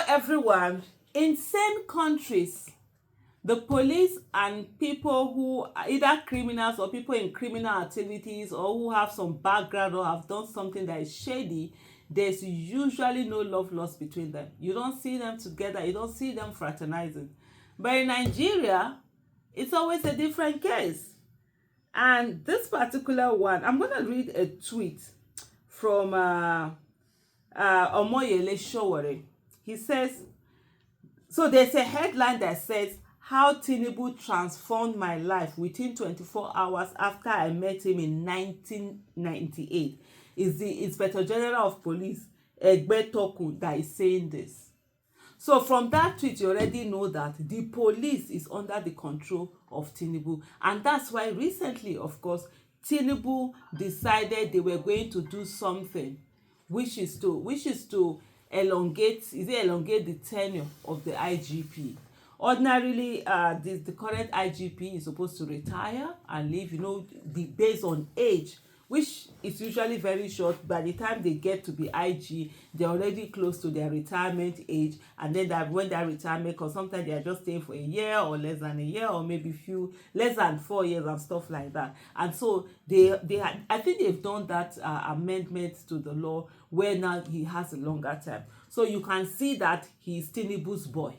everyone. In sane countries, the police and people who are either criminals or people in criminal activities or who have some background or have done something that is shady, there's usually no love lost between them. You don't see them together, you don't see them fraternizing. But in Nigeria, it's always a different case. And this particular one, I'm going to read a tweet from Omoyele Sowore. He says, so there's a headline that says, how Tinubu transformed my life within 24 hours after I met him in 1998. Is the Inspector General of Police, Egbe Toku, that is saying this. So from that tweet, you already know that the police is under the control of Tinubu. And that's why recently, of course, Tinubu decided they were going to do something, which is to elongate the tenure of the IGP. Ordinarily, the current IGP is supposed to retire and leave, based on age, which is usually very short. By the time they get to be IG, they're already close to their retirement age, and then when that retirement comes, sometimes they are just staying for a year or less than a year, or maybe less than 4 years and stuff like that. And so I think they've done that amendment to the law where now he has a longer term. So you can see that he's Tinubu's boy.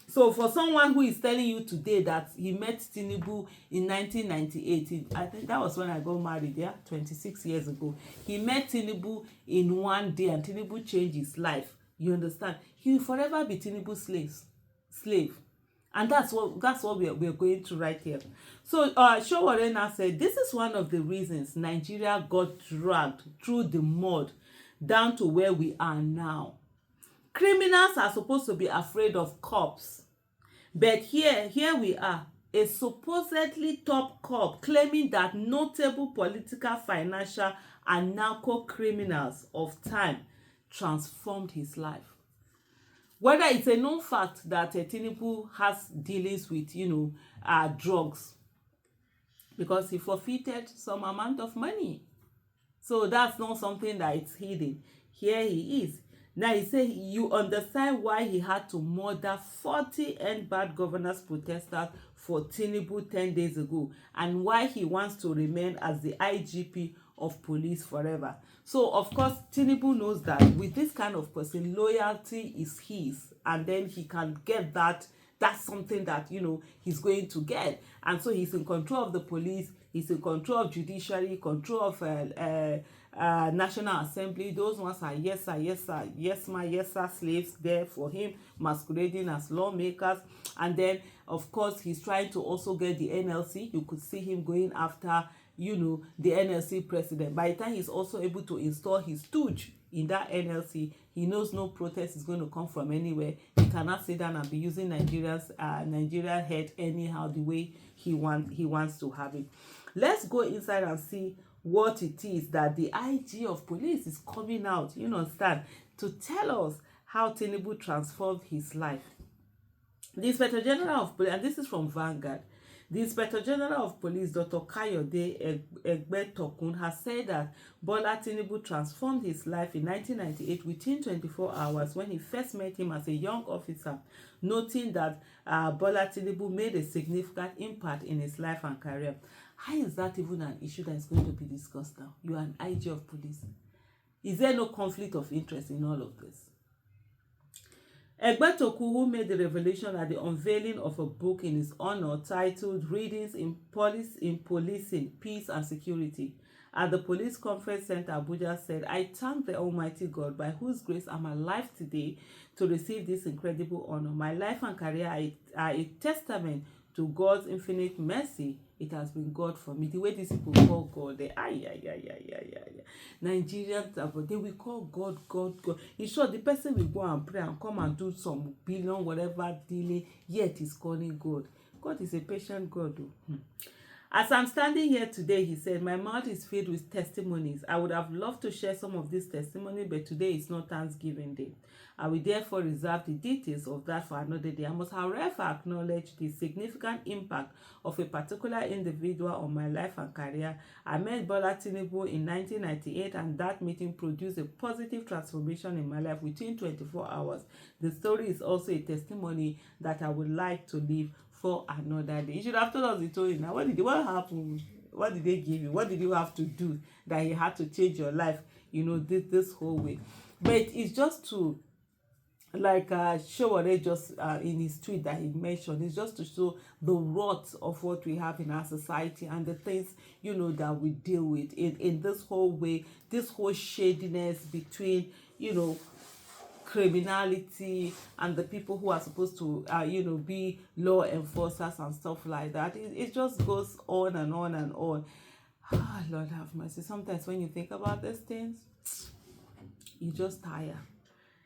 So for someone who is telling you today that he met Tinubu in 1998, I think that was when I got married, 26 years ago. He met Tinubu in one day and Tinubu changed his life. You understand? He will forever be Tinubu's slave. And that's what we're going to right here. So Sowore now said, this is one of the reasons Nigeria got dragged through the mud down to where we are now. Criminals are supposed to be afraid of cops. But here we are, a supposedly top cop claiming that notable political, financial, and narco criminals of time transformed his life. Whether it's a known fact that Tinubu has dealings with, drugs, because he forfeited some amount of money. So that's not something that is hidden. Here he is. Now he said you understand why he had to murder 40 end bad governance protesters for Tinubu 10 days ago, and why he wants to remain as the IGP of police forever. So of course Tinubu knows that with this kind of person, loyalty is his, and then he can get that. That's something that he's going to get. And so he's in control of the police, he's in control of judiciary, control of National Assembly. Those ones are yes sir, yes sir, yes ma, yes sir slaves there for him, masquerading as lawmakers. And then of course he's trying to also get the NLC. You could see him going after the NLC president. By the time he's also able to install his stooge in that NLC, he knows no protest is going to come from anywhere. He cannot sit down and be using Nigeria head anyhow the way he wants to have it. Let's go inside and see what it is that the IG of police is coming out, to tell us how Tinubu transformed his life. The Inspector General of Police, and this is from Vanguard, the Inspector General of Police, Dr. Kayode Egbetokun, has said that Bola Tinubu transformed his life in 1998 within 24 hours when he first met him as a young officer, noting that Bola Tinubu made a significant impact in his life and career. How is that even an issue that is going to be discussed now? You are an IG of police. Is there no conflict of interest in all of this? Egbetoku, who made the revelation at the unveiling of a book in his honor titled Readings in Policing, Peace and Security at the Police Conference Center, Abuja, said, I thank the Almighty God by whose grace I'm alive today to receive this incredible honor. My life and career are a testament to God's infinite mercy. It has been God for me. The way these people call God, Nigerians, they will call God. In short, the person will go and pray and come and do some billion, whatever dealing, yet he's calling God. God is a patient God. As I'm standing here today, he said, my mouth is filled with testimonies. I would have loved to share some of these testimonies, but today is not Thanksgiving Day. I will therefore reserve the details of that for another day. I must, however, acknowledge the significant impact of a particular individual on my life and career. I met Bola Tinubu in 1998, and that meeting produced a positive transformation in my life within 24 hours. The story is also a testimony that I would like to leave for another day. You should have told us the story now. What happened? What did they give you? What did you have to do that he had to change your life, this whole way? But it's just to show what they just in his tweet that he mentioned. It's just to show the rot of what we have in our society and the things that we deal with in this whole way, this whole shadiness between criminality and the people who are supposed to be law enforcers and stuff like that. It just goes on and on and on. Lord have mercy. Sometimes when you think about these things, you just tire.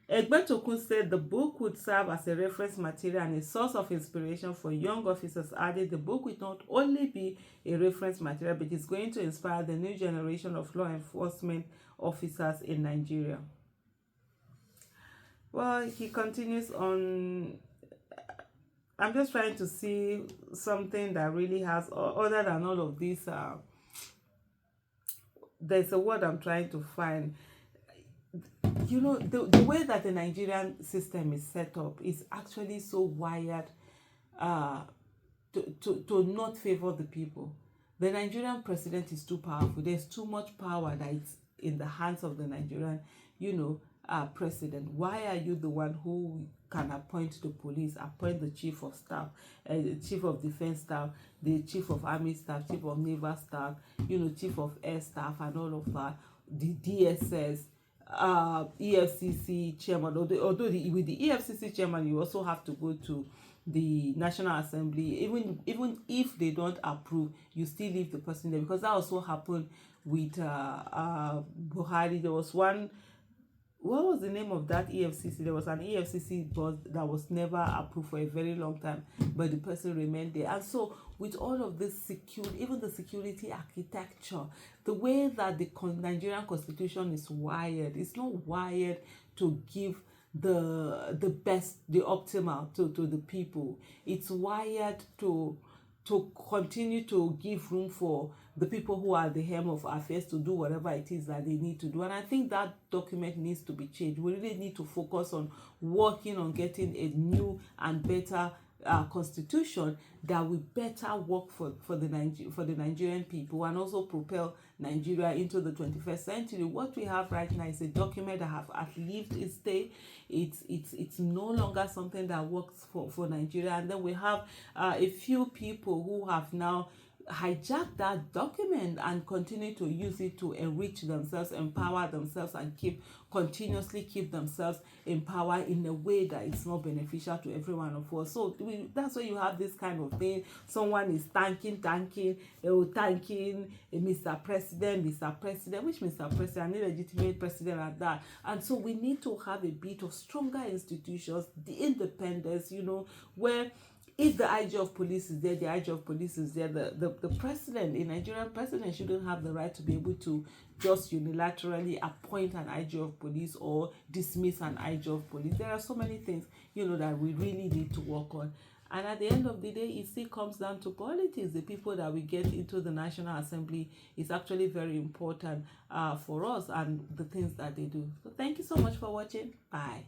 Egbetokun said the book would serve as a reference material and a source of inspiration for young officers, added the book will not only be a reference material, but it's going to inspire the new generation of law enforcement officers in Nigeria. Well, he continues on. I'm just trying to see something that really has, other than all of this, there's a word I'm trying to find. The way that the Nigerian system is set up is actually so wired to not favor the people. The Nigerian president is too powerful. There's too much power that is in the hands of the Nigerian, president. Why are you the one who can appoint the police, appoint the chief of staff, the chief of defense staff, the chief of army staff, chief of naval staff, chief of air staff, and all of that, the DSS, EFCC chairman. Although with the EFCC chairman, you also have to go to the National Assembly. Even if they don't approve, you still leave the person there, because that also happened with Buhari. There was one. What was the name of that EFCC? There was an EFCC board that was never approved for a very long time, but the person remained there. And so with all of this security, even the security architecture, the way that the Nigerian constitution is wired, it's not wired to give the best, the optimal to the people. It's wired to continue to give room for the people who are at the helm of affairs to do whatever it is that they need to do. And I think that document needs to be changed. We really need to focus on working on getting a new and better constitution that will better work for the Nigerian people and also propel Nigeria into the 21st century. What we have right now is a document that have outlived its day. It's no longer something that works for Nigeria. And then we have a few people who have now hijack that document and continue to use it to enrich themselves, empower themselves, and continuously keep themselves in power in a way that is not beneficial to every one of us. So that's why you have this kind of thing. Someone is thanking Mr. President, which Mr. President, an illegitimate president at that. And so we need to have a bit of stronger institutions, the independence, where if the IG of police is there, the IG of police is there. The president, a Nigerian president, shouldn't have the right to be able to just unilaterally appoint an IG of police or dismiss an IG of police. There are so many things, that we really need to work on. And at the end of the day, it still comes down to politics. The people that we get into the National Assembly is actually very important for us and the things that they do. So thank you so much for watching. Bye.